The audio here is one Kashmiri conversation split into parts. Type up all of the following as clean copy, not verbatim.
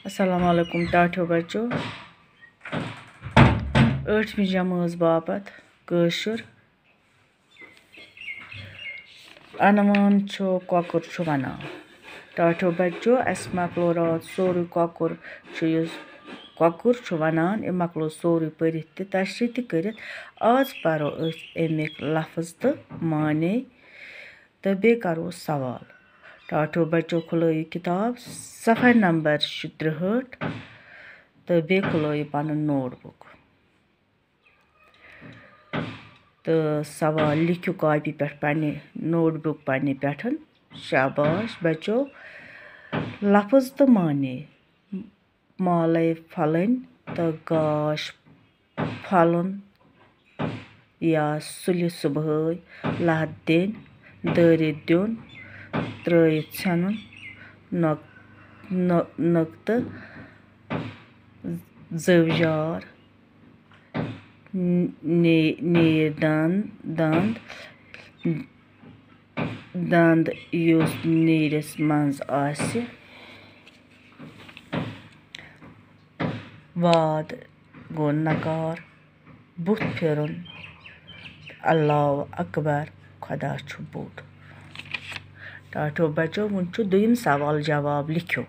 Assalamu alaikum टाठियो बच्चो 8वीं जमात बापत कशुर अनवान छो कॉकर छो वनान टाठियो बच्चो अस मकलो रात सोरे कॉकर छो वनान ए मकलो सोरे परित ते तशरीह ते करित आज परो अमिक लफ्ज तो माने तो बे करो सवाल टाठियो बच्चो खुलैयो किताब सफ़ा नंबर 63 तो बे खुलैयो पन नोटबुक तो सवाल लिखो कॉपी पे पन्ने नोटबुक पन्ने पे शाबाश बच्चो लफ्ज तो माने माले फलन तो गाश फलन या सुलि सुबह लहद दिन दरित दिन त्रयित छनुन नक्त जवजार नीर दंद युस नीरस मंज आसे वाद गो नकार बुत फिरुन अल्लाह अकबर खुदा छु बोड टाठियो बच्चो वुन छु दुयम सवाल जवाब लिखो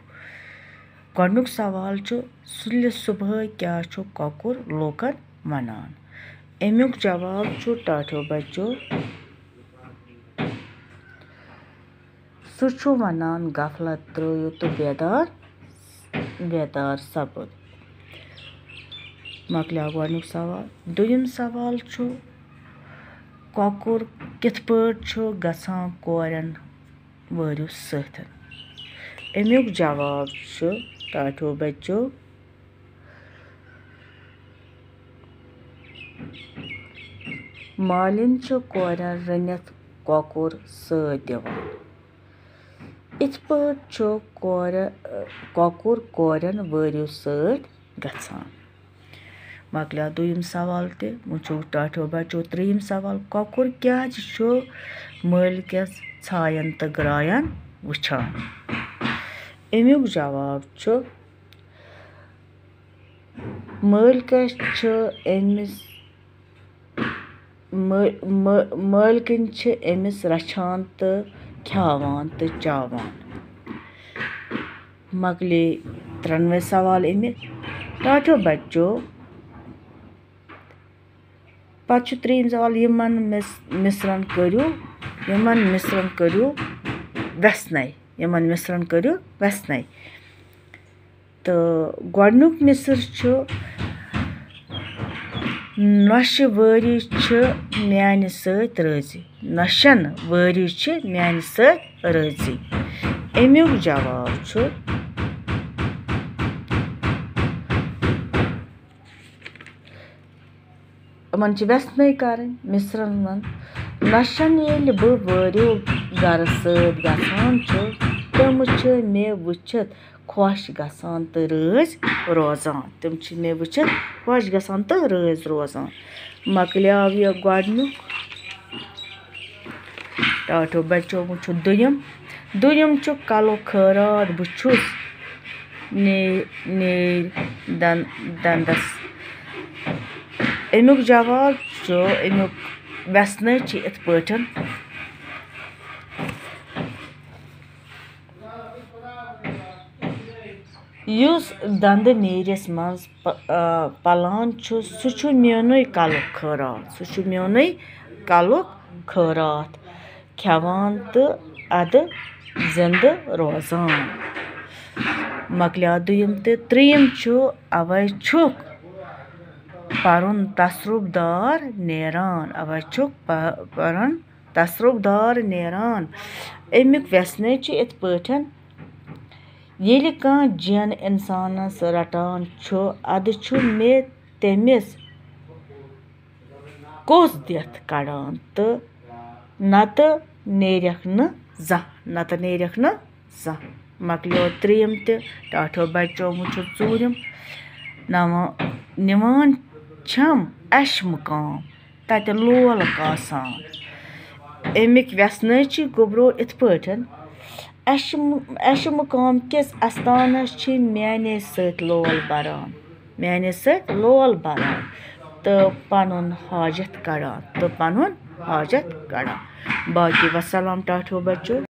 गोडनुक सवाल छु सुलि सुबह क्या छु कॉकर लोकन वनान अमुक जवाब छु टाठियो बच्चो सु छु वनान गफलत त्रो तो बेदार सपद मकलिया गोडनुक सवाल दुयम सवाल छु कॉकर किथ पट छु गसान कोरन वरियो सथन अमुक जवाब छु टाठियो बच्चो मालिन छु कोरन रनित कॉकर सत दिवान इत पट छु कॉकर कोरन वरियो सत गसान मकलिया दुयम सवाल ते मुझो टाठियो बच्चो त्रियम सवाल कॉकर क्या छु मालिकस छायन तो ग्रायन वुछान अमुक जवाब छु मालिकस छु मालिकन छु एमिस रछान तो खावान तो चावान मकले 93 सवाल अमिक टाठियो बच्चो पछ त्रियम सवाल यमन मिश्रण करियो वसनय तो गोडनुक मिसर छु नश वरी छु म्यानि सत राजी नशन वरी छु म्यानि सत राजी अमुक जवाब छु मन वसनय करन मिश्रण मन नशन येल ब वरियो गर सत गसान छु तम छु मे वुछत खुश गसान तो राज रोजान मकलियाव यह गोडनुक टाठियो बच्चो वुछु दुयम छु कलो खैरात बुछुस नीर दंदस अमुक जवाब छु अमुक वसनय छि इत पटन युस दंद नीरस मंज पलान छु सु छु मेनुय कलुक खैरात खेवान तो अद जिंद रोजान मकलिया दुयम ते त्रियम छु अवै छुक परन तसरुबदार नेरान अमुक वसनय छि इत पटन येलि कां जिन इंसानस रटान छु अद छु मे तेमिस कोस दियत कड़ान तो नत नेरख न जा मकलियो त्रियम ते टाठियो बच्चो मुझो चूरम निवान छम अश मुकाम तत लोल आसान अमिक वसनय छि गोबरो इत पटन एश मुकाम किस आस्थानस छी मेने सत लोल बरान तो पनुन हाजत कड़ान बाकी वसलाम टाटो बच्चों।